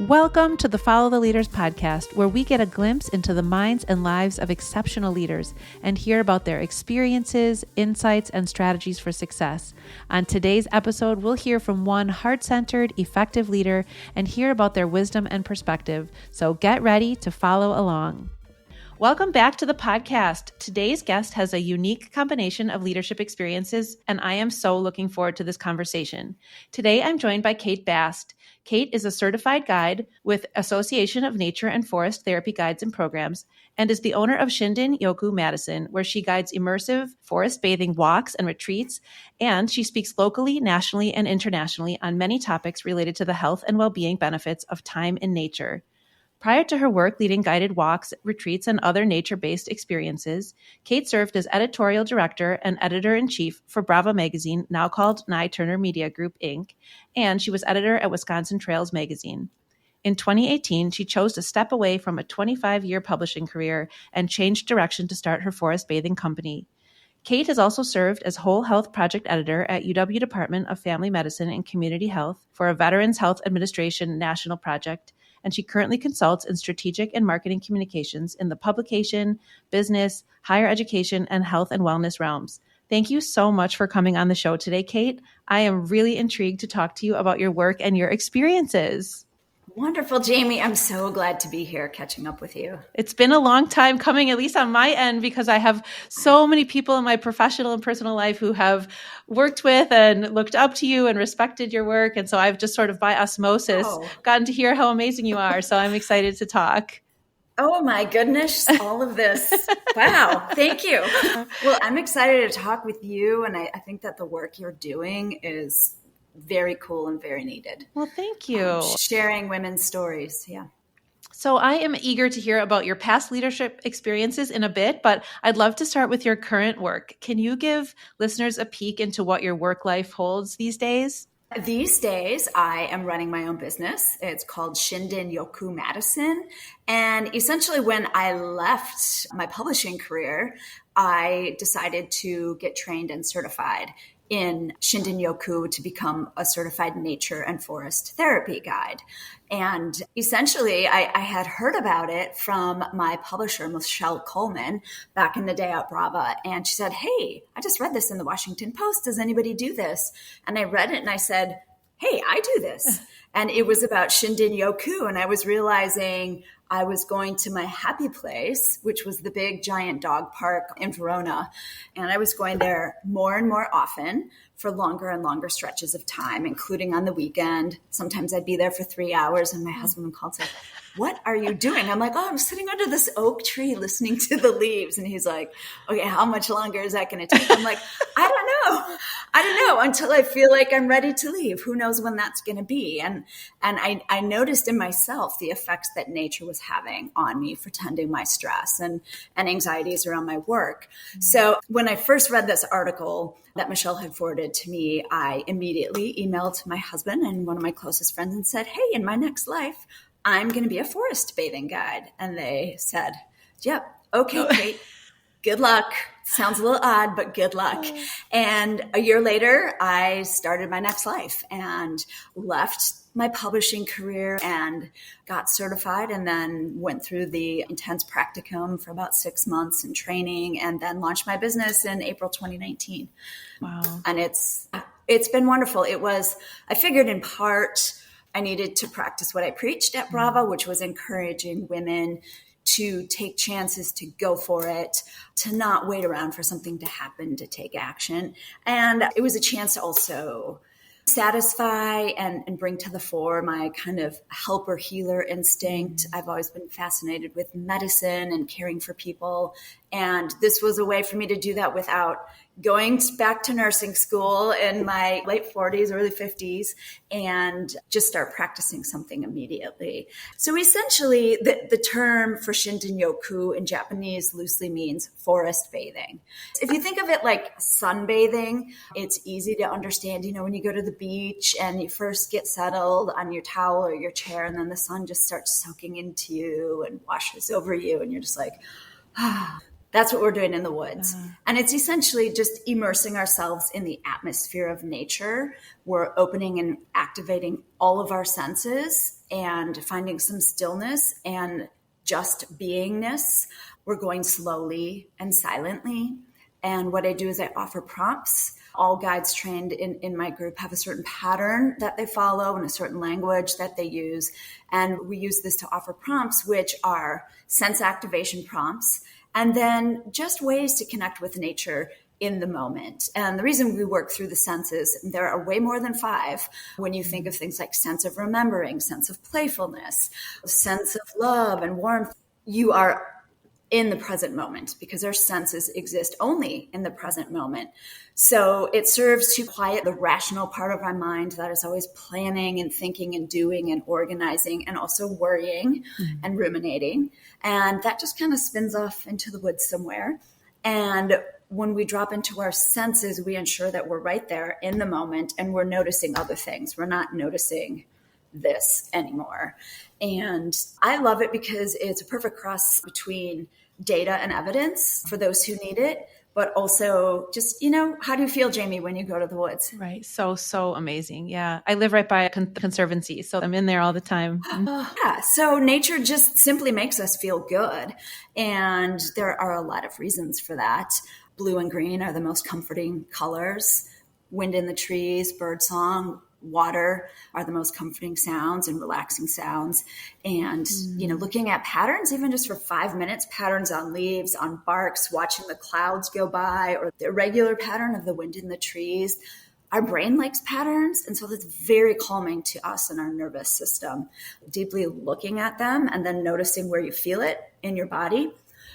Welcome to the Follow the Leaders podcast, where we get a glimpse into the minds and lives of exceptional leaders and hear about their experiences, insights, and strategies for success. On today's episode, we'll hear from one heart-centered, effective leader and hear about their wisdom and perspective. So get ready to follow along. Welcome back to the podcast. Today's guest has a unique combination of leadership experiences, and I am so looking forward to this conversation. Today, I'm joined by Kate Bast. Kate is a certified guide with Association of Nature and Forest Therapy Guides and Programs, and is the owner of Shinden Yoku Madison, where she guides immersive forest bathing walks and retreats, and she speaks locally, nationally, and internationally on many topics related to the health and well-being benefits of time in nature. Prior to her work leading guided walks, retreats, and other nature-based experiences, Kate served as editorial director and editor-in-chief for Bravo magazine, now called Nye Turner Media Group, Inc., and she was editor at Wisconsin Trails magazine. In 2018, she chose to step away from a 25-year publishing career and changed direction to start her forest bathing company. Kate has also served as Whole Health Project Editor at UW Department of Family Medicine and Community Health for a Veterans Health Administration national project, and she currently consults in strategic and marketing communications in the publication, business, higher education, and health and wellness realms. Thank you so much for coming on the show today, Kate. I am really intrigued to talk to you about your work and your experiences. Wonderful, Jamie. I'm so glad to be here catching up with you. It's been a long time coming, at least on my end, because I have so many people in my professional and personal life who have worked with and looked up to you and respected your work. And so I've just sort of by osmosis gotten to hear how amazing you are. So I'm excited to talk. Oh my goodness, all of this. Wow, thank you. Well, I'm excited to talk with you. And I think that the work you're doing is very cool and very needed. Well, thank you. Sharing women's stories. Yeah. So I am eager to hear about your past leadership experiences in a bit, but I'd love to start with your current work. Can you give listeners a peek into what your work life holds these days? These days, I am running my own business. It's called Shinden Yoku Madison. And essentially, when I left my publishing career, I decided to get trained and certified in Shinden Yoku to become a certified nature and forest therapy guide. And essentially, I had heard about it from my publisher, Michelle Coleman, back in the day at Brava. And she said, "Hey, I just read this in the Washington Post. Does anybody do this?" And I read it and I said, "Hey, I do this." And it was about Shinden Yoku. And I was realizing I was going to my happy place, which was the big giant dog park in Verona. And I was going there more and more often for longer and longer stretches of time, including on the weekend. Sometimes I'd be there for 3 hours and my husband would call and say, "What are you doing?" I'm like, "Oh, I'm sitting under this oak tree listening to the leaves." And he's like, "Okay, how much longer is that going to take?" I'm like, I don't know until I feel like I'm ready to leave. Who knows when that's going to be? And I noticed in myself the effects that nature was having on me for tending my stress and anxieties around my work. So when I first read this article that Michelle had forwarded to me, I immediately emailed my husband and one of my closest friends and said, "Hey, in my next life, I'm going to be a forest bathing guide." And they said, "Yep, okay, Kate, good luck. Sounds a little odd, but good luck." And a year later, I started my next life and left my publishing career and got certified and then went through the intense practicum for about 6 months in training and then launched my business in April 2019. Wow. And it's been wonderful. I figured in part I needed to practice what I preached at Bravo, which was encouraging women to take chances, to go for it, to not wait around for something to happen, to take action. And it was a chance to also satisfy and bring to the fore my kind of helper healer instinct. I've always been fascinated with medicine and caring for people. And this was a way for me to do that without going back to nursing school in my late 40s, early 50s, and just start practicing something immediately. So essentially, the term for Shinden Yoku in Japanese loosely means forest bathing. If you think of it like sunbathing, it's easy to understand, when you go to the beach and you first get settled on your towel or your chair, and then the sun just starts soaking into you and washes over you, and you're just like, That's what we're doing in the woods. And it's essentially just immersing ourselves in the atmosphere of nature. We're opening and activating all of our senses and finding some stillness and just beingness. We're going slowly and silently. And what I do is I offer prompts. All guides trained in my group have a certain pattern that they follow and a certain language that they use. And we use this to offer prompts, which are sense activation prompts, and then just ways to connect with nature in the moment. And the reason we work through the senses, there are way more than 5 when you think of things like sense of remembering, sense of playfulness, sense of love and warmth. You are in the present moment because our senses exist only in the present moment. So it serves to quiet the rational part of our mind that is always planning and thinking and doing and organizing and also worrying and ruminating. And that just kind of spins off into the woods somewhere. And when we drop into our senses, we ensure that we're right there in the moment and we're noticing other things. We're not noticing this anymore. And I love it because it's a perfect cross between data and evidence for those who need it, but also just, how do you feel, Jamie, when you go to the woods? Right. So amazing. Yeah. I live right by a conservancy, so I'm in there all the time. Yeah. So nature just simply makes us feel good. And there are a lot of reasons for that. Blue and green are the most comforting colors. Wind in the trees, bird song, water are the most comforting sounds and relaxing sounds. And, looking at patterns, even just for 5 minutes, patterns on leaves, on barks, watching the clouds go by, or the irregular pattern of the wind in the trees. Our brain likes patterns. And so that's very calming to us and our nervous system. Deeply looking at them and then noticing where you feel it in your body.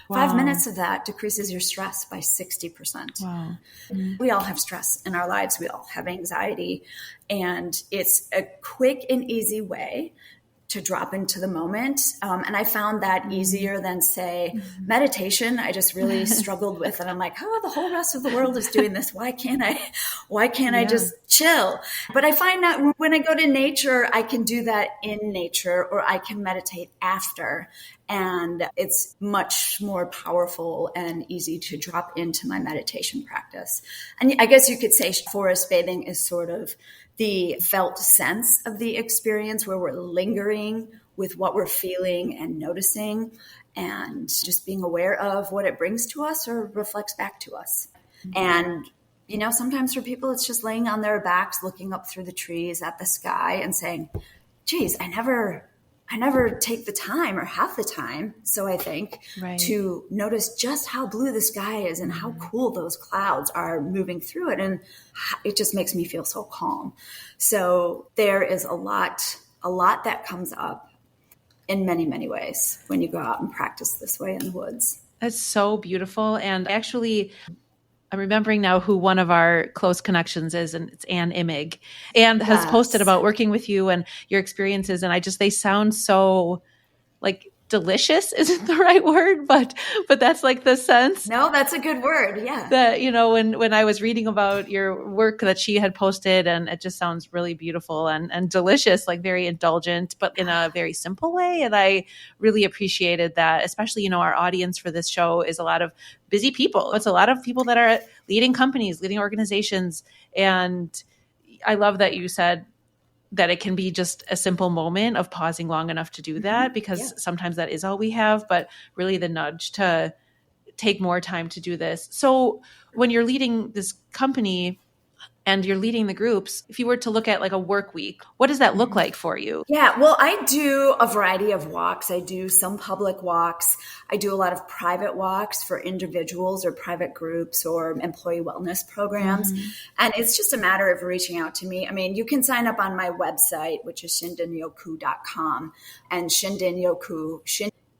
Wow. 5 minutes of that decreases your stress by 60%. Wow. We all have stress in our lives. We all have anxiety. And it's a quick and easy way to drop into the moment. And I found that easier than, say, meditation. I just really struggled with it. I'm like, the whole rest of the world is doing this. Why can't I just chill? But I find that when I go to nature, I can do that in nature, or I can meditate after. And it's much more powerful and easy to drop into my meditation practice. And I guess you could say forest bathing is sort of the felt sense of the experience, where we're lingering with what we're feeling and noticing and just being aware of what it brings to us or reflects back to us. And, sometimes for people, it's just laying on their backs, looking up through the trees at the sky and saying, geez, I never take the time or half the time, so I think, to notice just how blue the sky is and how cool those clouds are moving through it. And it just makes me feel so calm. So there is a lot that comes up in many, many ways when you go out and practice this way in the woods. That's so beautiful. And actually, I'm remembering now who one of our close connections is, and it's Ann Immig. Ann has posted about working with you and your experiences, and they sound so delicious isn't the right word, but that's the sense. No, that's a good word. Yeah. That, when I was reading about your work that she had posted, and it just sounds really beautiful and delicious, very indulgent, but in a very simple way. And I really appreciated that, especially, our audience for this show is a lot of busy people. It's a lot of people that are leading companies, leading organizations. And I love that you said that it can be just a simple moment of pausing long enough to do that, because sometimes that is all we have, but really the nudge to take more time to do this. So when you're leading this company and you're leading the groups, if you were to look at a work week, what does that look like for you? Yeah, well, I do a variety of walks. I do some public walks. I do a lot of private walks for individuals or private groups or employee wellness programs. And it's just a matter of reaching out to me. I mean, you can sign up on my website, which is shindinyoku.com. And Shindinyoku,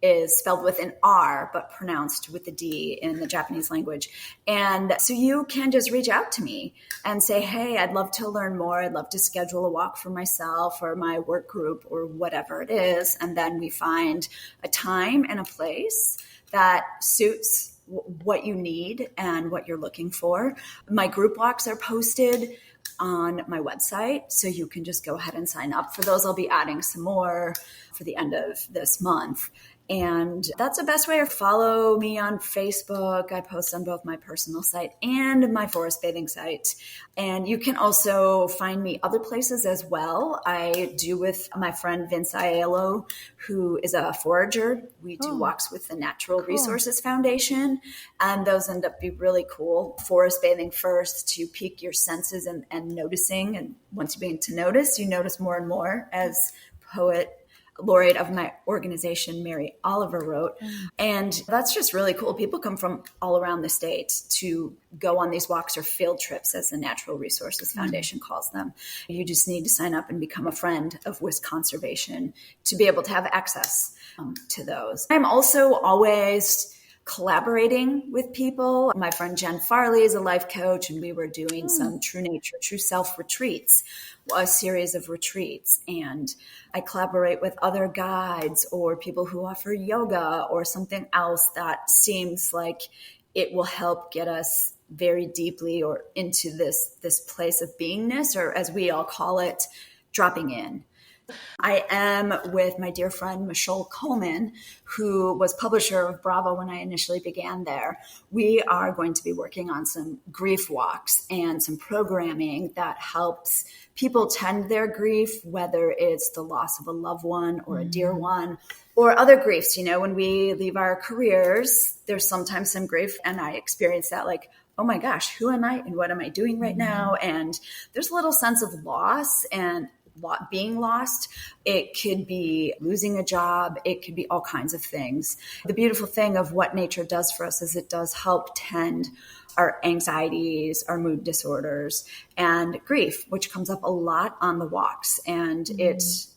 is spelled with an R, but pronounced with a D in the Japanese language. And so you can just reach out to me and say, hey, I'd love to learn more. I'd love to schedule a walk for myself or my work group or whatever it is. And then we find a time and a place that suits what you need and what you're looking for. My group walks are posted on my website, so you can just go ahead and sign up for those. I'll be adding some more for the end of this month. And that's the best way to follow me on Facebook. I post on both my personal site and my forest bathing site. And you can also find me other places as well. I do with my friend Vince Aiello, who is a forager. We do walks with the Natural Resources Foundation. And those end up being really cool. Forest bathing first to pique your senses and noticing. And once you begin to notice, you notice more and more, as poet laureate of my organization, Mary Oliver, wrote. And that's just really cool. People come from all around the state to go on these walks or field trips, as the Natural Resources Foundation calls them. You just need to sign up and become a friend of Wisconsin Conservation to be able to have access to those. I'm also always collaborating with people. My friend Jen Farley is a life coach, and we were doing some True Nature, True Self retreats, a series of retreats. And I collaborate with other guides or people who offer yoga or something else that seems like it will help get us very deeply or into this place of beingness, or as we all call it, dropping in. I am with my dear friend, Michelle Coleman, who was publisher of Bravo when I initially began there. We are going to be working on some grief walks and some programming that helps people tend their grief, whether it's the loss of a loved one or a dear one, or other griefs. You know, when we leave our careers, there's sometimes some grief, and I experience that, like, oh my gosh, who am I and what am I doing right now? And there's a little sense of loss and being lost. It could be losing a job. It could be all kinds of things. The beautiful thing of what nature does for us is it does help tend our anxieties, our mood disorders, and grief, which comes up a lot on the walks. And it's,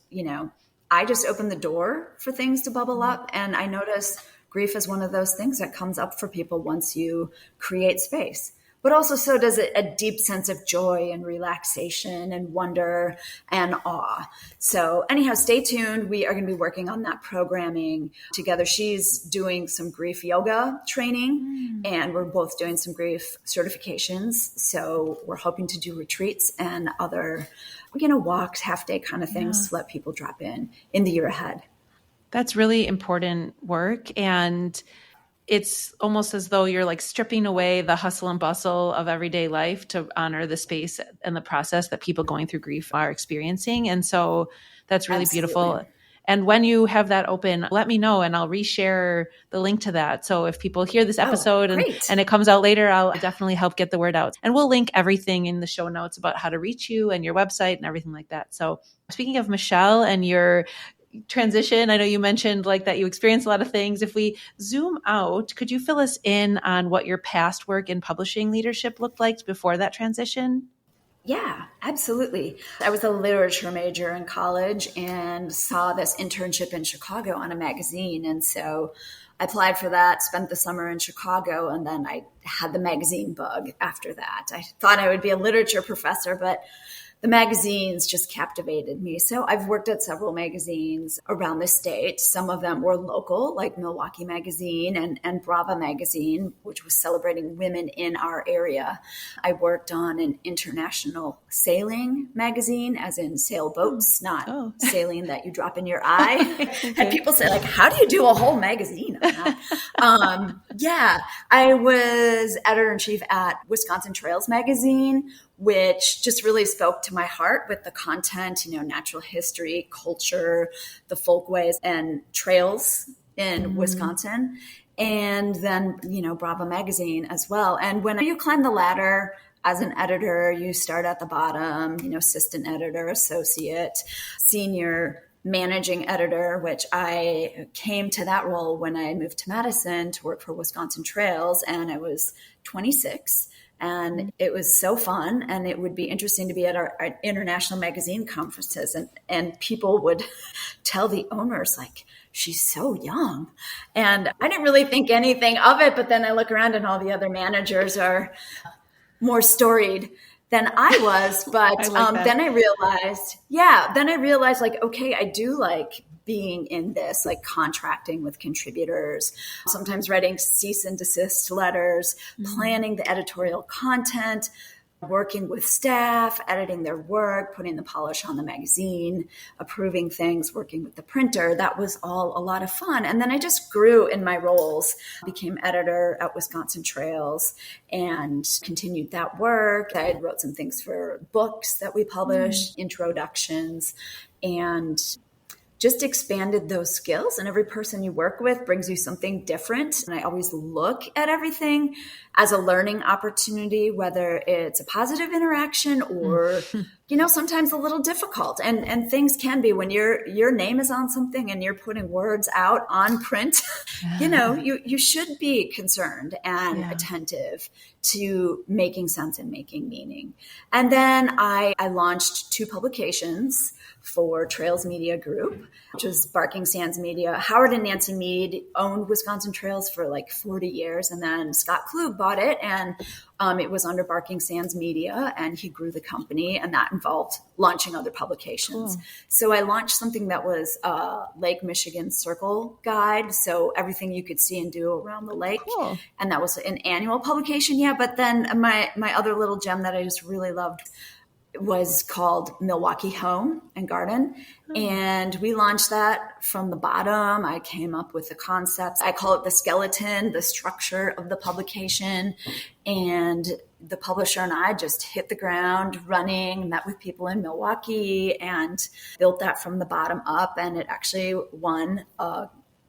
I just open the door for things to bubble up. And I notice grief is one of those things that comes up for people once you create space. But also so does it a deep sense of joy and relaxation and wonder and awe. So anyhow, stay tuned. We are going to be working on that programming together. She's doing some grief yoga training, and we're both doing some grief certifications. So we're hoping to do retreats and other, walks, half-day kind of things to let people drop in the year ahead. That's really important work. And it's almost as though you're like stripping away the hustle and bustle of everyday life to honor the space and the process that people going through grief are experiencing. And so that's really beautiful. And when you have that open, let me know and I'll reshare the link to that. So if people hear this episode and it comes out later, I'll definitely help get the word out. And we'll link everything in the show notes about how to reach you and your website and everything like that. So speaking of Michelle and your transition, I know you mentioned like that you experienced a lot of things. If we zoom out, could you fill us in on what your past work in publishing leadership looked like before that transition? Yeah, absolutely. I was a literature major in college and saw this internship in Chicago on a magazine. And so I applied for that, spent the summer in Chicago, and then I had the magazine bug after that. I thought I would be a literature professor, but the magazines just captivated me. So I've worked at several magazines around the state. Some of them were local, like Milwaukee Magazine and Brava Magazine, which was celebrating women in our area. I worked on an international sailing magazine, as in sailboats, not sailing that you drop in your eye. And people say, like, how do you do a whole magazine on that? I was editor-in-chief at Wisconsin Trails Magazine, which just really spoke to my heart with the content, natural history, culture, the folkways and trails in Wisconsin. And then, Bravo Magazine as well. And when you climb the ladder as an editor, you start at the bottom, assistant editor, associate, senior, managing editor, which I came to that role when I moved to Madison to work for Wisconsin Trails, and I was 26. And it was so fun, and it would be interesting to be at our international magazine conferences, and people would tell the owners, like, she's so young. And I didn't really think anything of it, but then I look around and all the other managers are more storied than I was. But then I realized, like, okay, I do like being in this, like contracting with contributors, sometimes writing cease and desist letters, planning the editorial content, working with staff, editing their work, putting the polish on the magazine, approving things, working with the printer. That was all a lot of fun. And then I just grew in my roles, became editor at Wisconsin Trails and continued that work. I wrote some things for books that we published, introductions, and just expanded those skills. And every person you work with brings you something different. And I always look at everything as a learning opportunity, whether it's a positive interaction or, sometimes a little difficult. And things can be when your name is on something and you're putting words out on print, you should be concerned and attentive to making sense and making meaning. And then I launched 2 publications for Trails Media Group, which was Barking Sands Media. Howard and Nancy Mead owned Wisconsin Trails for like 40 years. And then Scott Klug bought it, and it was under Barking Sands Media, and he grew the company, and that involved launching other publications. Cool. So I launched something that was a Lake Michigan Circle guide. So everything you could see and do around the lake. Cool. And that was an annual publication. Yeah. But then my other little gem that I just really loved was called Milwaukee Home and Garden. And we launched that from the bottom. I came up with the concepts. I call it the skeleton, the structure of the publication. And the publisher and I just hit the ground running, met with people in Milwaukee, and built that from the bottom up. And it actually won a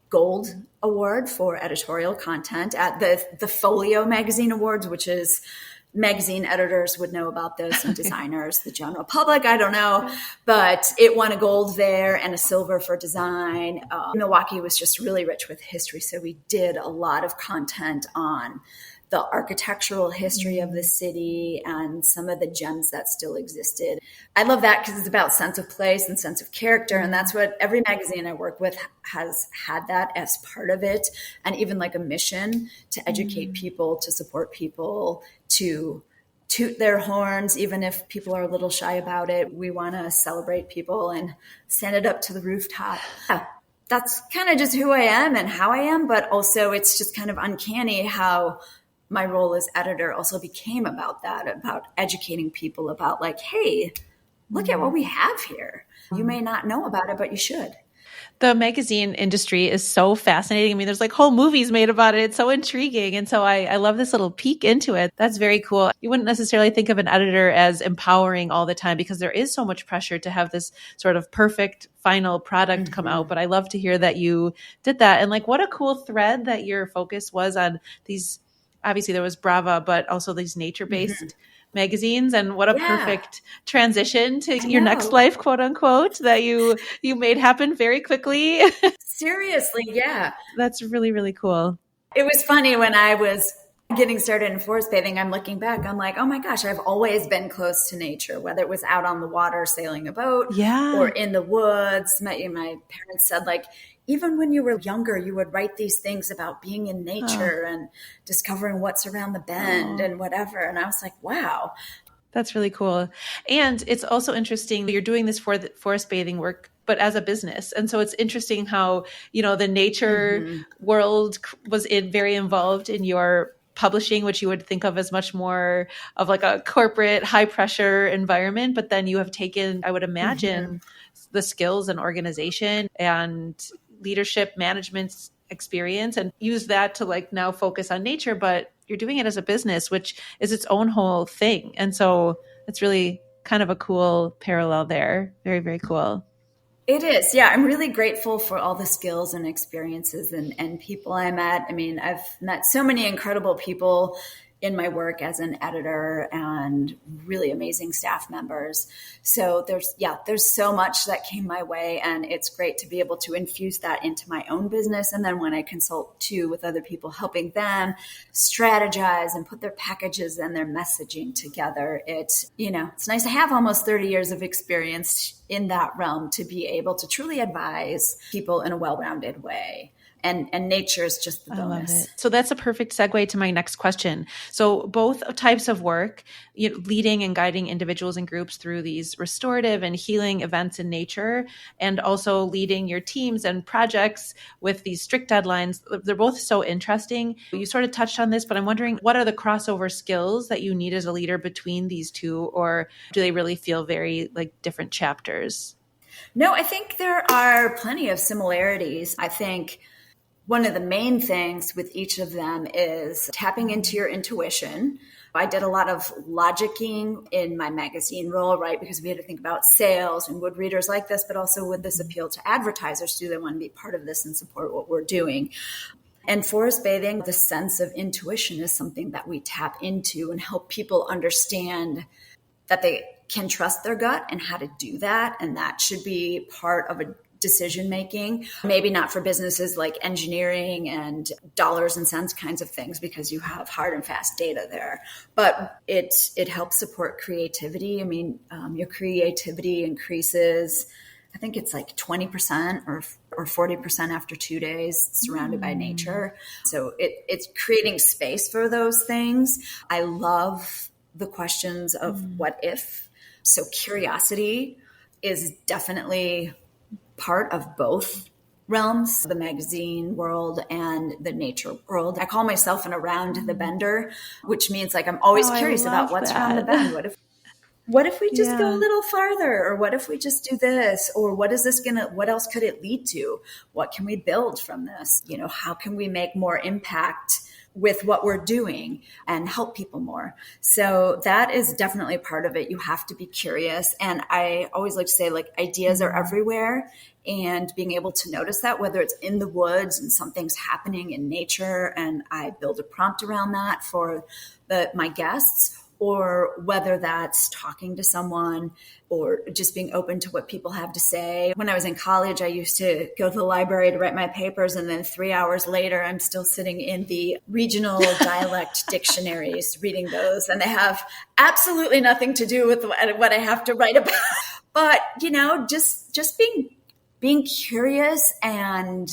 Gold Award for editorial content at the Folio Magazine Awards, which is magazine editors would know about this, and designers, the general public, I don't know, but it won a gold there and a silver for design. Milwaukee was just really rich with history. So we did a lot of content on the architectural history of the city and some of the gems that still existed. I love that because it's about sense of place and sense of character. And that's what every magazine I work with has had that as part of it. And even like a mission to educate people, to support people, to toot their horns, even if people are a little shy about it. We want to celebrate people and send it up to the rooftop. Yeah, that's kind of just who I am and how I am. But also it's just kind of uncanny how my role as editor also became about that, about educating people about like, hey, look at what we have here. You may not know about it, but you should. The magazine industry is so fascinating. I mean, there's like whole movies made about it. It's so intriguing. And so I love this little peek into it. That's very cool. You wouldn't necessarily think of an editor as empowering all the time because there is so much pressure to have this sort of perfect final product come out. But I love to hear that you did that. And like, what a cool thread that your focus was on these. Obviously there was Brava, but also these nature-based magazines. And what a perfect transition to your next life, quote unquote, that you made happen very quickly. Seriously. Yeah. That's really, really cool. It was funny when I was getting started in forest bathing, I'm looking back, I'm like, oh my gosh, I've always been close to nature, whether it was out on the water, sailing a boat or in the woods. My parents said like, even when you were younger, you would write these things about being in nature and discovering what's around the bend and whatever. And I was like, wow. That's really cool. And it's also interesting, you're doing this for the forest bathing work, but as a business. And so it's interesting how, the nature world was very involved in your publishing, which you would think of as much more of like a corporate high pressure environment. But then you have taken, I would imagine, the skills and organization and leadership management experience and use that to like now focus on nature, but you're doing it as a business, which is its own whole thing. And so it's really kind of a cool parallel there. Very, very cool. It is. Yeah. I'm really grateful for all the skills and experiences and people I met. I mean, I've met so many incredible people in my work as an editor and really amazing staff members. So there's so much that came my way, and it's great to be able to infuse that into my own business. And then when I consult too with other people, helping them strategize and put their packages and their messaging together, it's nice to have almost 30 years of experience in that realm to be able to truly advise people in a well-rounded way. and nature is just the I love bonus. it. So that's a perfect segue to my next question. So both types of work, leading and guiding individuals and groups through these restorative and healing events in nature, and also leading your teams and projects with these strict deadlines. They're both so interesting. You sort of touched on this, but I'm wondering, what are the crossover skills that you need as a leader between these two, or do they really feel very like different chapters? No, I think there are plenty of similarities. I think one of the main things with each of them is tapping into your intuition. I did a lot of logicking in my magazine role, right? Because we had to think about sales and would readers like this, but also would this appeal to advertisers? Do they want to be part of this and support what we're doing? And forest bathing, the sense of intuition is something that we tap into and help people understand that they can trust their gut and how to do that. And that should be part of a decision making, maybe not for businesses like engineering and dollars and cents kinds of things, because you have hard and fast data there. But it helps support creativity. I mean, your creativity increases, I think it's like 20% or 40% after 2 days surrounded by nature. So it's creating space for those things. I love the questions of what if. So curiosity is definitely part of both realms, the magazine world and the nature world. I call myself an around the bender, which means like I'm always curious about what's around the bend. What if we just go a little farther? Or what if we just do this? Or what else could it lead to? What can we build from this? How can we make more impact with what we're doing and help people more? So that is definitely part of it. You have to be curious. And I always like to say, like, ideas are everywhere, and being able to notice that, whether it's in the woods and something's happening in nature, and I build a prompt around that for my guests, or whether that's talking to someone or just being open to what people have to say. When I was in college, I used to go to the library to write my papers, and then 3 hours later, I'm still sitting in the regional dialect dictionaries reading those, and they have absolutely nothing to do with what I have to write about. But, just being curious and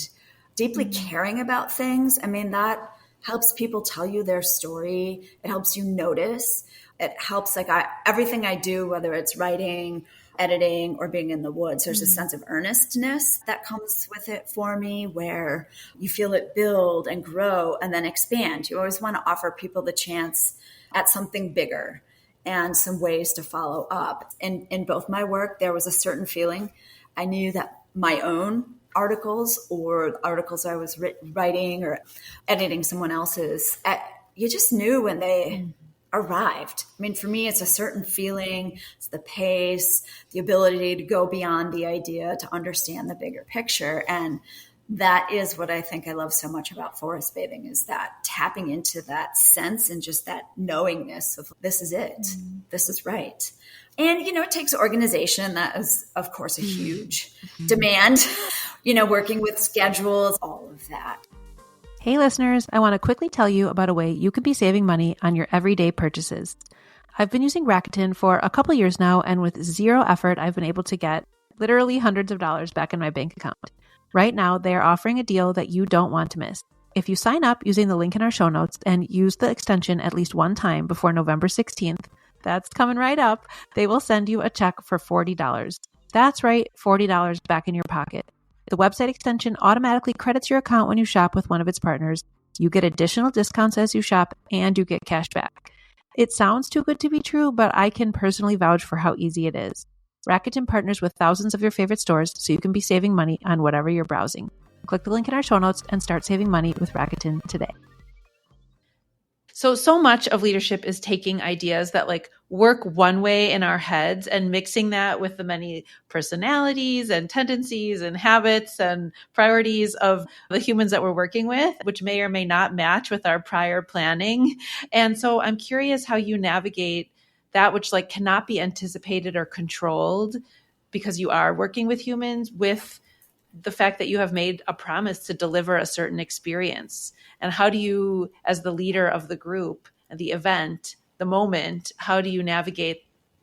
deeply caring about things, I mean, that helps people tell you their story. It helps you notice. It helps, everything I do, whether it's writing, editing, or being in the woods, there's a sense of earnestness that comes with it for me, where you feel it build and grow and then expand. You always want to offer people the chance at something bigger and some ways to follow up. And in both my work, there was a certain feeling. I knew that my own articles or articles I was writing or editing someone else's, you just knew when they arrived. I mean, for me, it's a certain feeling, it's the pace, the ability to go beyond the idea, to understand the bigger picture. And that is what I think I love so much about forest bathing, is that tapping into that sense and just that knowingness of this is it, this is right. And, it takes organization. That is, of course, a huge demand, working with schedules, all of that. Hey listeners, I want to quickly tell you about a way you could be saving money on your everyday purchases. I've been using Rakuten for a couple years now, and with zero effort, I've been able to get literally hundreds of dollars back in my bank account. Right now, they are offering a deal that you don't want to miss. If you sign up using the link in our show notes and use the extension at least one time before November 16th, that's coming right up, they will send you a check for $40. That's right, $40 back in your pocket. The website extension automatically credits your account when you shop with one of its partners. You get additional discounts as you shop, and you get cash back. It sounds too good to be true, but I can personally vouch for how easy it is. Rakuten partners with thousands of your favorite stores, so you can be saving money on whatever you're browsing. Click the link in our show notes and start saving money with Rakuten today. So much of leadership is taking ideas that work one way in our heads and mixing that with the many personalities and tendencies and habits and priorities of the humans that we're working with, which may or may not match with our prior planning. And so I'm curious how you navigate that which cannot be anticipated or controlled, because you are working with humans, with the fact that you have made a promise to deliver a certain experience. And how do you, as the leader of the group and the event, the moment, how do you navigate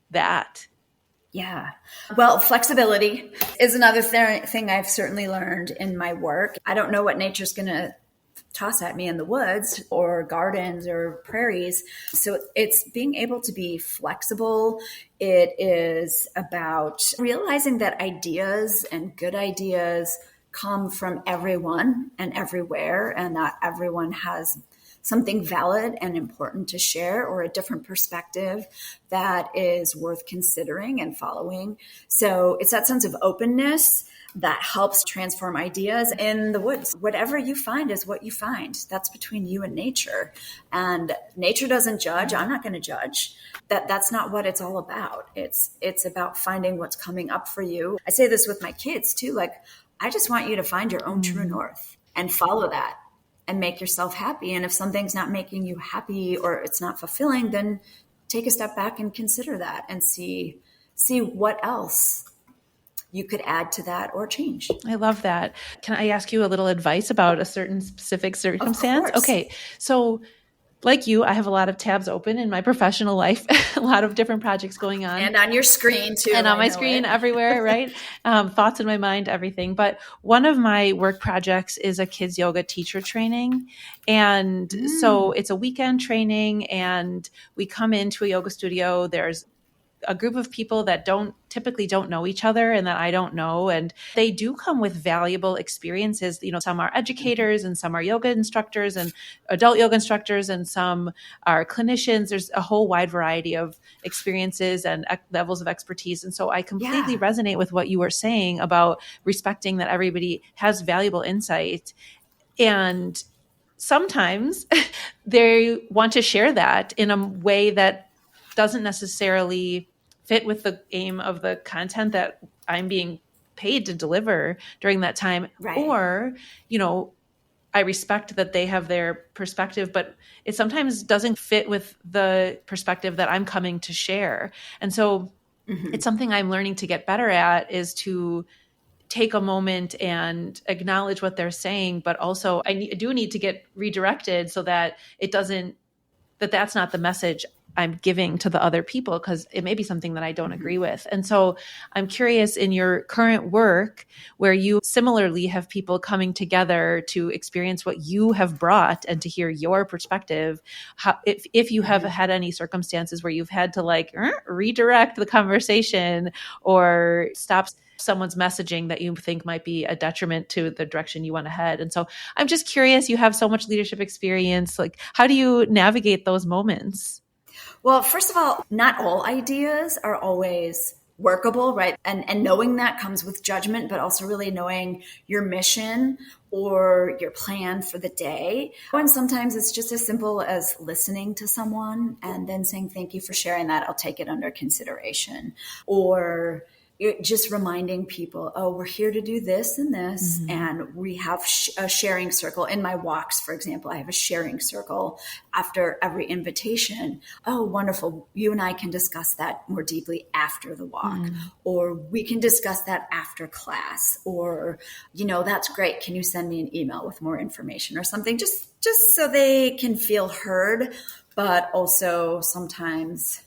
that? Yeah. Well, flexibility is another thing I've certainly learned in my work. I don't know what nature's going to toss at me in the woods or gardens or prairies. So it's being able to be flexible. It is about realizing that ideas and good ideas come from everyone and everywhere, and that everyone has something valid and important to share or a different perspective that is worth considering and following. So it's that sense of openness that helps transform ideas in the woods. Whatever you find is what you find. That's between you and nature. And nature doesn't judge. I'm not going to judge. That's not what it's all about. It's about finding what's coming up for you. I say this with my kids too. Like, I just want you to find your own true north and follow that and make yourself happy. And if something's not making you happy or it's not fulfilling, then take a step back and consider that and see what else you could add to that or change. I love that. Can I ask you a little advice about a certain specific circumstance? Of course. Okay. So like you, I have a lot of tabs open in my professional life, a lot of different projects going on. And on your screen too. And on my screen everywhere, right? Thoughts in my mind, everything. But one of my work projects is a kids yoga teacher training. And so it's a weekend training, and we come into a yoga studio. There's a group of people that typically don't know each other and that I don't know. And they do come with valuable experiences. You know, some are educators and some are yoga instructors and adult yoga instructors, and some are clinicians. There's a whole wide variety of experiences and levels of expertise. And so I completely resonate with what you were saying about respecting that everybody has valuable insight. And sometimes they want to share that in a way that doesn't necessarily fit with the aim of the content that I'm being paid to deliver during that time. Right. Or, you know, I respect that they have their perspective, but it sometimes doesn't fit with the perspective that I'm coming to share. And so it's something I'm learning to get better at, is to take a moment and acknowledge what they're saying, but also I do need to get redirected so that that's not the message I'm giving to the other people, because it may be something that I don't agree with. And so I'm curious, in your current work, where you similarly have people coming together to experience what you have brought and to hear your perspective, if you have had any circumstances where you've had to redirect the conversation or stop someone's messaging that you think might be a detriment to the direction you want to head. And so I'm just curious, you have so much leadership experience. Like, how do you navigate those moments? Well, first of all, not all ideas are always workable, right? And knowing that comes with judgment, but also really knowing your mission or your plan for the day. And sometimes it's just as simple as listening to someone and then saying, thank you for sharing that. I'll take it under consideration. Or just reminding people, oh, we're here to do this and this. And we have a sharing circle. In my walks, for example, I have a sharing circle after every invitation. Oh, wonderful. You and I can discuss that more deeply after the walk, or we can discuss that after class, or, that's great. Can you send me an email with more information or something? Just so they can feel heard, but also sometimes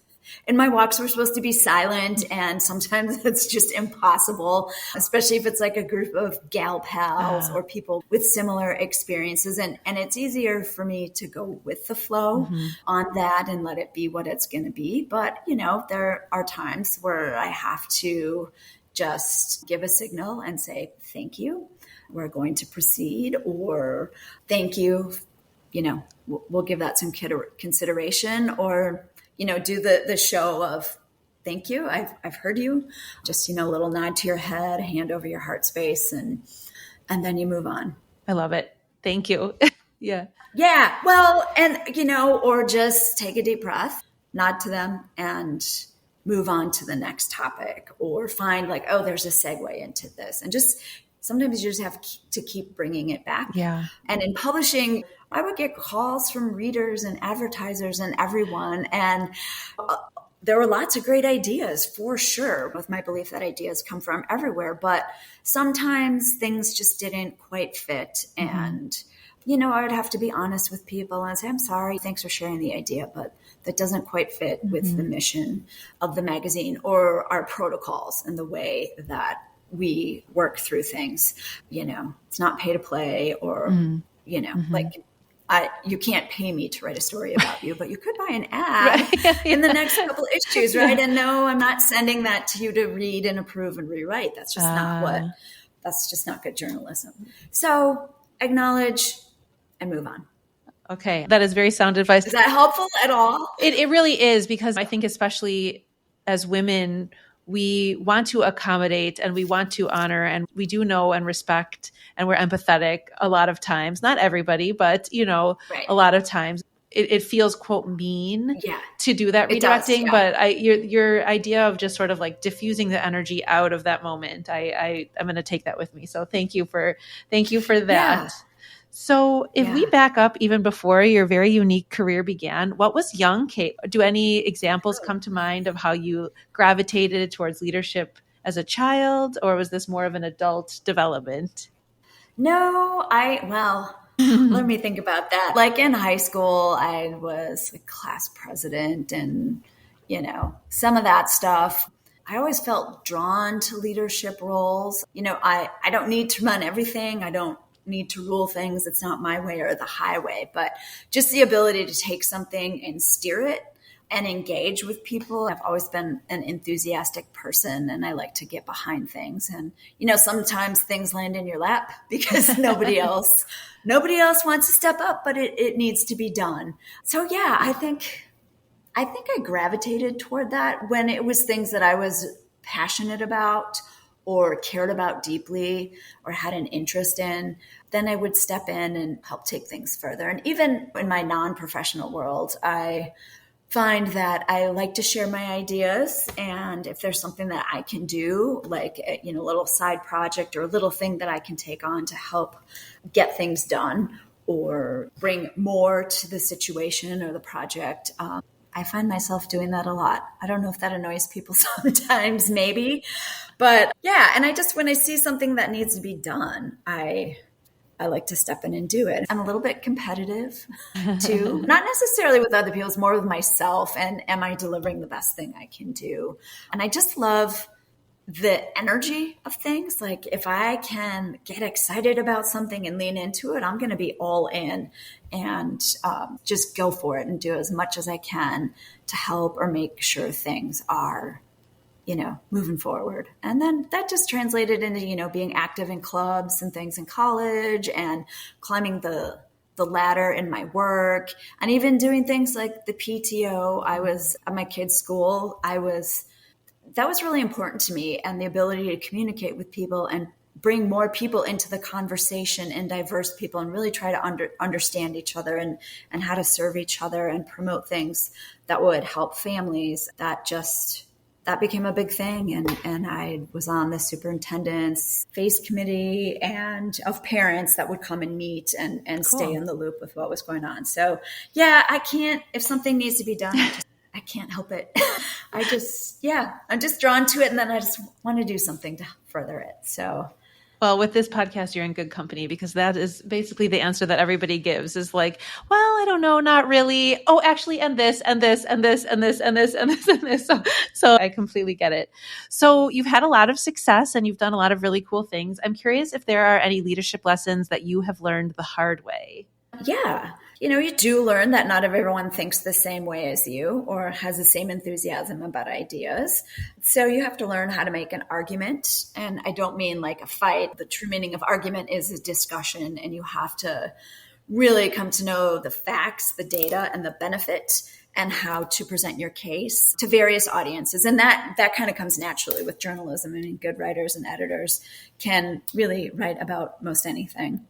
in my walks, we're supposed to be silent, and sometimes it's just impossible, especially if it's like a group of gal pals or people with similar experiences. And it's easier for me to go with the flow on that and let it be what it's going to be. But, there are times where I have to just give a signal and say, thank you, we're going to proceed, or thank you, we'll give that some consideration, or do the show of thank you. I've heard you. Just, a little nod to your head, hand over your heart space, and then you move on. I love it. Thank you. Yeah. Yeah. Well, and, or just take a deep breath, nod to them, and move on to the next topic, or find oh, there's a segue into this. And just sometimes you just have to keep bringing it back. Yeah. And in publishing, I would get calls from readers and advertisers and everyone. And there were lots of great ideas, for sure, with my belief that ideas come from everywhere. But sometimes things just didn't quite fit. And I would have to be honest with people and say, I'm sorry, thanks for sharing the idea, but that doesn't quite fit with the mission of the magazine or our protocols and the way that we work through things. It's not pay to play or, like you can't pay me to write a story about you, but you could buy an ad in the next couple issues, right? And no, I'm not sending that to you to read and approve and rewrite. That's just that's just not good journalism. So acknowledge and move on. Okay. That is very sound advice. Is that helpful at all? It really is, because I think especially as women, we want to accommodate and we want to honor, and we do know and respect, and we're empathetic a lot of times. Not everybody, but a lot of times it feels, quote, mean to do that redirecting. But your idea of just sort of like diffusing the energy out of that moment, I'm going to take that with me. So thank you for that. Yeah. So if we back up even before your very unique career began, what was young Kate? Do any examples come to mind of how you gravitated towards leadership as a child, or was this more of an adult development? No, let me think about that. Like in high school, I was a class president and, some of that stuff. I always felt drawn to leadership roles. I don't need to run everything. I don't need to rule things. It's not my way or the highway, but just the ability to take something and steer it and engage with people. I've always been an enthusiastic person, and I like to get behind things. And, sometimes things land in your lap because nobody else wants to step up, but it needs to be done. So yeah, I think I gravitated toward that when it was things that I was passionate about or cared about deeply or had an interest in. Then I would step in and help take things further. And even in my non-professional world, I find that I like to share my ideas. And if there's something that I can do, like a little side project or a little thing that I can take on to help get things done or bring more to the situation or the project, I find myself doing that a lot. I don't know if that annoys people sometimes, maybe. But yeah, and when I see something that needs to be done, I like to step in and do it. I'm a little bit competitive too, not necessarily with other people, it's more with myself. And am I delivering the best thing I can do? And I just love the energy of things. Like if I can get excited about something and lean into it, I'm going to be all in and just go for it and do as much as I can to help or make sure things are moving forward. And then that just translated into, being active in clubs and things in college and climbing the ladder in my work and even doing things like the PTO. I was at my kids' school. That was really important to me, and the ability to communicate with people and bring more people into the conversation and diverse people and really try to understand each other and how to serve each other and promote things that would help families. That became a big thing. And I was on the superintendent's FACE committee and of parents that would come and meet and cool. Stay in the loop with what was going on. So yeah, if something needs to be done, I can't help it. I'm just drawn to it. And then I just want to do something to further it. So. Well, with this podcast, you're in good company, because that is basically the answer that everybody gives is like, well, I don't know, not really. Oh, actually, and this, and this, and this, and this, and this, and this, and this. So I completely get it. So you've had a lot of success and you've done a lot of really cool things. I'm curious if there are any leadership lessons that you have learned the hard way. Yeah. You do learn that not everyone thinks the same way as you or has the same enthusiasm about ideas. So you have to learn how to make an argument. And I don't mean like a fight. The true meaning of argument is a discussion, and you have to really come to know the facts, the data, and the benefit, and how to present your case to various audiences. And that kind of comes naturally with journalism. I mean, good writers and editors can really write about most anything.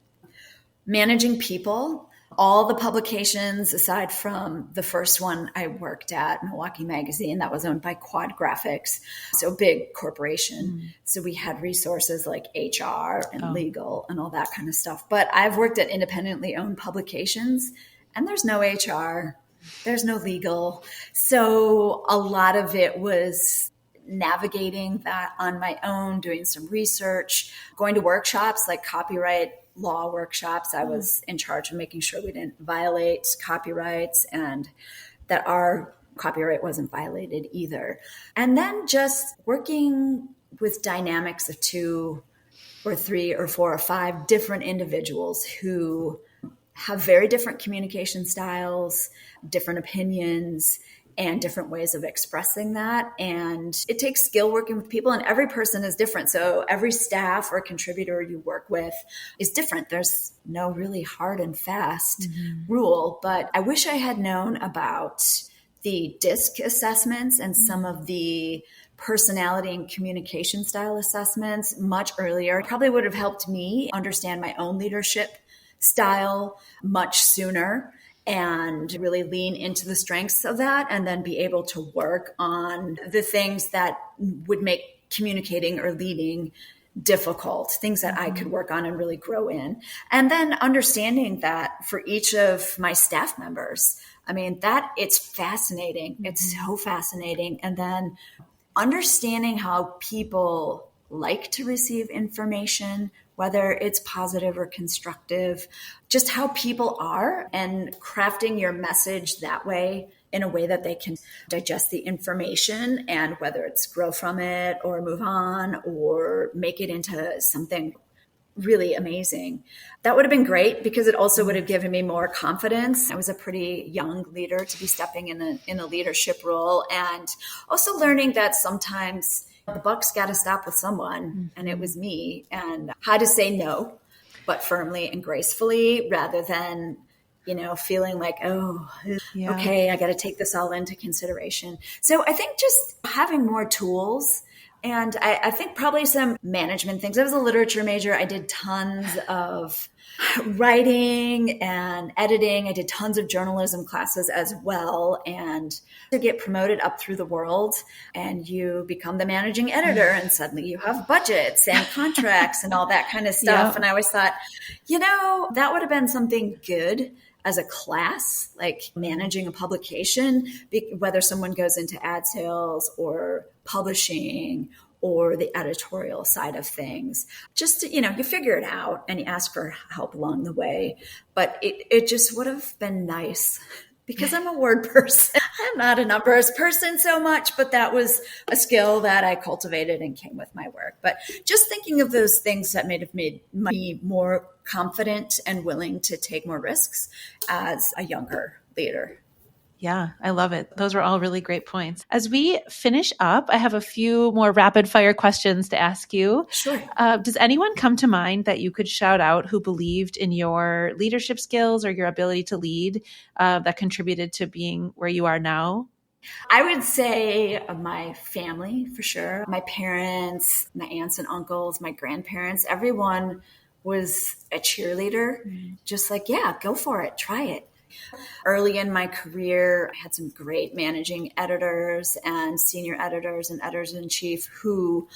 Managing people. All the publications, aside from the first one I worked at, Milwaukee Magazine, that was owned by Quad Graphics, so big corporation. Mm-hmm. So we had resources like HR and legal and all that kind of stuff. But I've worked at independently owned publications, and there's no HR, there's no legal. So a lot of it was navigating that on my own, doing some research, going to workshops like copyright law workshops. I was in charge of making sure we didn't violate copyrights and that our copyright wasn't violated either. And then just working with dynamics of 2 or 3 or 4 or 5 different individuals who have very different communication styles, different opinions, and different ways of expressing that. And it takes skill working with people, and every person is different. So every staff or contributor you work with is different. There's no really hard and fast rule, but I wish I had known about the DISC assessments and some of the personality and communication style assessments much earlier. It probably would have helped me understand my own leadership style much sooner and really lean into the strengths of that, and then be able to work on the things that would make communicating or leading difficult, things that I could work on and really grow in. And then understanding that for each of my staff members, I mean, that it's fascinating. It's so fascinating. And then understanding how people like to receive information, whether it's positive or constructive, just how people are, and crafting your message that way in a way that they can digest the information, and whether it's grow from it or move on or make it into something really amazing. That would have been great because it also would have given me more confidence. I was a pretty young leader to be stepping in a leadership role, and also learning that sometimes the buck's got to stop with someone, and it was me, and how to say no, but firmly and gracefully, rather than, feeling like, okay, I got to take this all into consideration. So I think just having more tools. And I think probably some management things. I was a literature major. I did tons of writing and editing. I did tons of journalism classes as well. And to get promoted up through the world, and you become the managing editor, and suddenly you have budgets and contracts and all that kind of stuff. Yep. And I always thought, that would have been something good as a class, like managing a publication, whether someone goes into ad sales or publishing or the editorial side of things. Just to, you figure it out and you ask for help along the way. But it just would have been nice, because I'm a word person. I'm not a numbers person so much, but that was a skill that I cultivated and came with my work. But just thinking of those things that made me more confident and willing to take more risks as a younger leader. Yeah, I love it. Those were all really great points. As we finish up, I have a few more rapid fire questions to ask you. Sure. Does anyone come to mind that you could shout out who believed in your leadership skills or your ability to lead that contributed to being where you are now? I would say my family, for sure. My parents, my aunts and uncles, my grandparents, everyone was a cheerleader. Just like, yeah, go for it. Try it. Early in my career, I had some great managing editors and senior editors and editors-in-chief who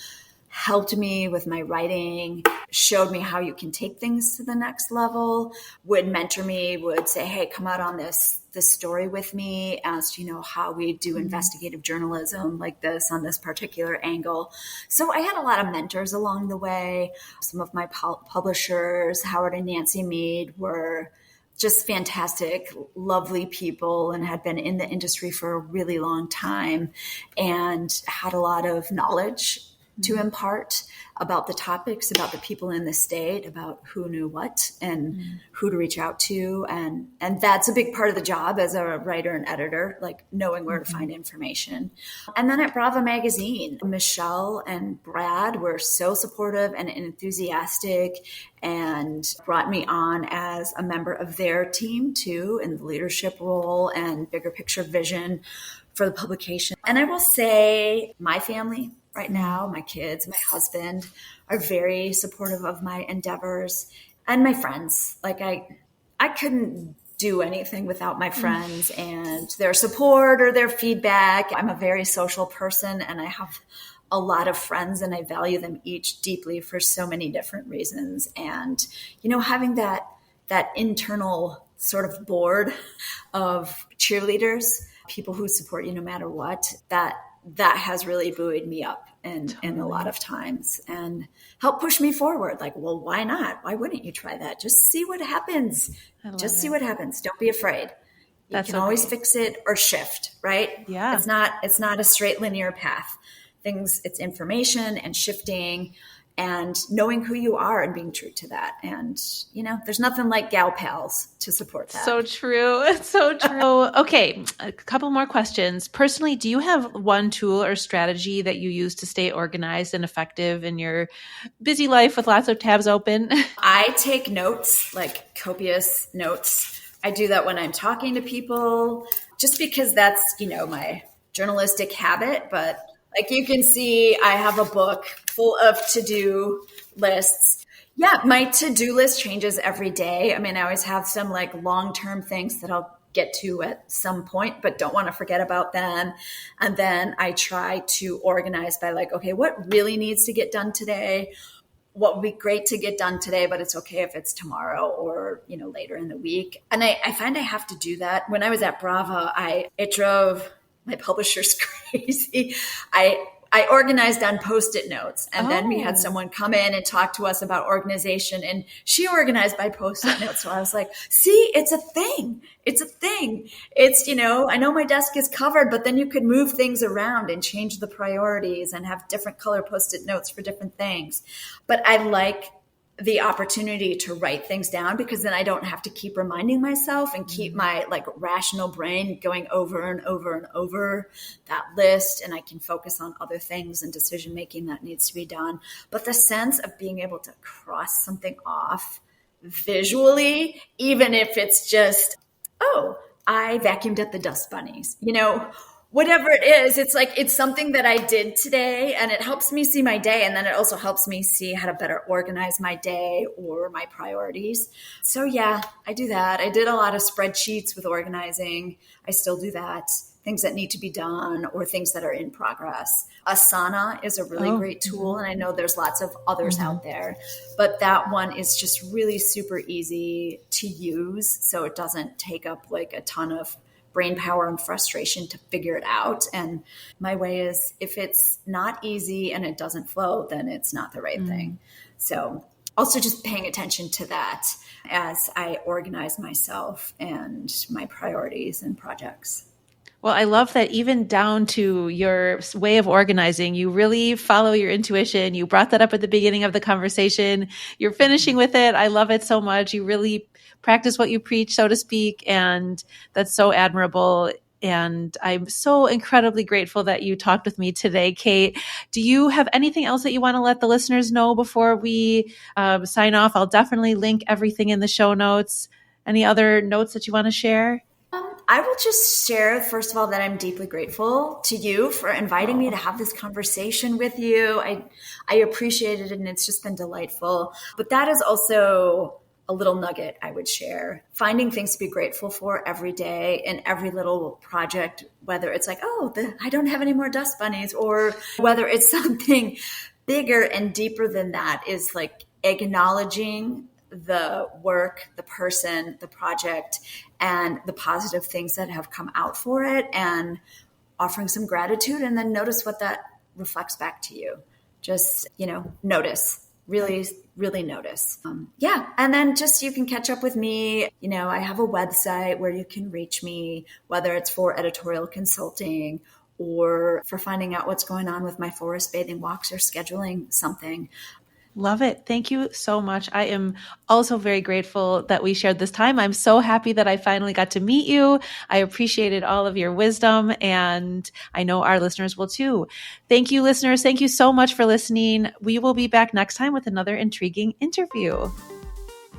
helped me with my writing, showed me how you can take things to the next level, would mentor me, would say, hey, come out on this story with me, as how we do investigative journalism like this on this particular angle. So I had a lot of mentors along the way. Some of my publishers, Howard and Nancy Mead, were just fantastic, lovely people, and had been in the industry for a really long time and had a lot of knowledge to impart about the topics, about the people in the state, about who knew what and who to reach out to. And that's a big part of the job as a writer and editor, like knowing where to find information. And then at Bravo Magazine, Michelle and Brad were so supportive and enthusiastic and brought me on as a member of their team too, in the leadership role and bigger picture vision for the publication. And I will say my family right now, my kids, my husband, are very supportive of my endeavors, and my friends. Like I couldn't do anything without my friends and their support or their feedback. I'm a very social person, and I have a lot of friends, and I value them each deeply for so many different reasons. And, having that internal sort of board of cheerleaders, people who support you no matter what, that has really buoyed me up in a lot of times and helped push me forward. Like, well, why not? Why wouldn't you try that? Just see what happens. Just see what happens. Don't be afraid. You can always fix it or shift, right? Yeah. It's not a straight linear path. It's information and shifting and knowing who you are and being true to that. And, there's nothing like gal pals to support that. So true. It's so true. Okay. A couple more questions. Personally, do you have one tool or strategy that you use to stay organized and effective in your busy life with lots of tabs open? I take notes, like copious notes. I do that when I'm talking to people, just because that's, my journalistic habit. But like you can see, I have a book full of to-do lists. Yeah, my to-do list changes every day. I mean, I always have some like long-term things that I'll get to at some point, but don't want to forget about them. And then I try to organize by like, okay, what really needs to get done today? What would be great to get done today, but it's okay if it's tomorrow or, later in the week. And I find I have to do that. When I was at Brava, it drove my publishers crazy. I organized on Post-it notes, and then we had someone come in and talk to us about organization, and she organized by Post-it notes. So I was like, see, it's a thing. It's a thing. It's, I know my desk is covered, but then you could move things around and change the priorities and have different color Post-it notes for different things. But I like the opportunity to write things down, because then I don't have to keep reminding myself and keep my like rational brain going over and over and over that list. And I can focus on other things and decision making that needs to be done. But the sense of being able to cross something off visually, even if it's just, oh, I vacuumed up the dust bunnies, whatever it is, it's like, it's something that I did today, and it helps me see my day. And then it also helps me see how to better organize my day or my priorities. So yeah, I do that. I did a lot of spreadsheets with organizing. I still do that. Things that need to be done or things that are in progress. Asana is a really great tool. And I know there's lots of others out there, but that one is just really super easy to use. So it doesn't take up like a ton of brain power and frustration to figure it out. And my way is, if it's not easy and it doesn't flow, then it's not the right thing. So also just paying attention to that as I organize myself and my priorities and projects. Well, I love that even down to your way of organizing, you really follow your intuition. You brought that up at the beginning of the conversation. You're finishing with it. I love it so much. You really practice what you preach, so to speak. And that's so admirable. And I'm so incredibly grateful that you talked with me today, Kate. Do you have anything else that you want to let the listeners know before we sign off? I'll definitely link everything in the show notes. Any other notes that you want to share? I will just share, first of all, that I'm deeply grateful to you for inviting me to have this conversation with you. I appreciate it, and it's just been delightful. But that is also a little nugget I would share. Finding things to be grateful for every day in every little project, whether it's like, I don't have any more dust bunnies, or whether it's something bigger and deeper than that, is like acknowledging the work, the person, the project, and the positive things that have come out for it, and offering some gratitude, and then notice what that reflects back to you. Just, notice. Really, really notice. And then just, you can catch up with me. I have a website where you can reach me, whether it's for editorial consulting or for finding out what's going on with my forest bathing walks or scheduling something. Love it. Thank you so much. I am also very grateful that we shared this time. I'm so happy that I finally got to meet you. I appreciated all of your wisdom, and I know our listeners will too. Thank you, listeners. Thank you so much for listening. We will be back next time with another intriguing interview.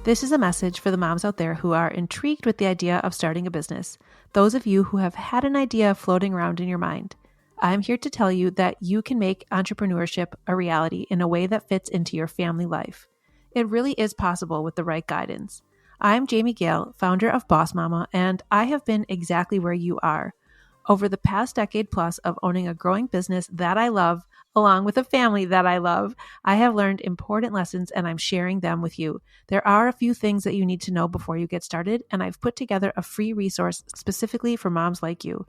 This is a message for the moms out there who are intrigued with the idea of starting a business. Those of you who have had an idea floating around in your mind. I'm here to tell you that you can make entrepreneurship a reality in a way that fits into your family life. It really is possible with the right guidance. I'm Jamie Gale, founder of Boss Mama, and I have been exactly where you are. Over the past decade plus of owning a growing business that I love, along with a family that I love, I have learned important lessons and I'm sharing them with you. There are a few things that you need to know before you get started, and I've put together a free resource specifically for moms like you.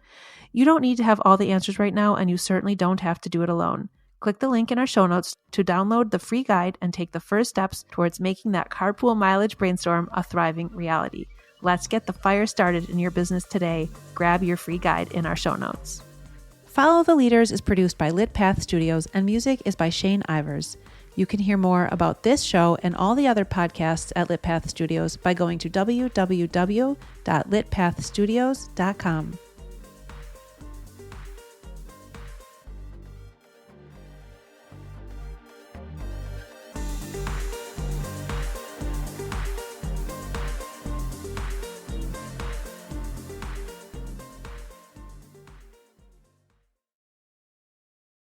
You don't need to have all the answers right now, and you certainly don't have to do it alone. Click the link in our show notes to download the free guide and take the first steps towards making that carpool mileage brainstorm a thriving reality. Let's get the fire started in your business today. Grab your free guide in our show notes. Follow the Leaders is produced by Lit Path Studios, and music is by Shane Ivers. You can hear more about this show and all the other podcasts at Lit Path Studios by going to www.litpathstudios.com.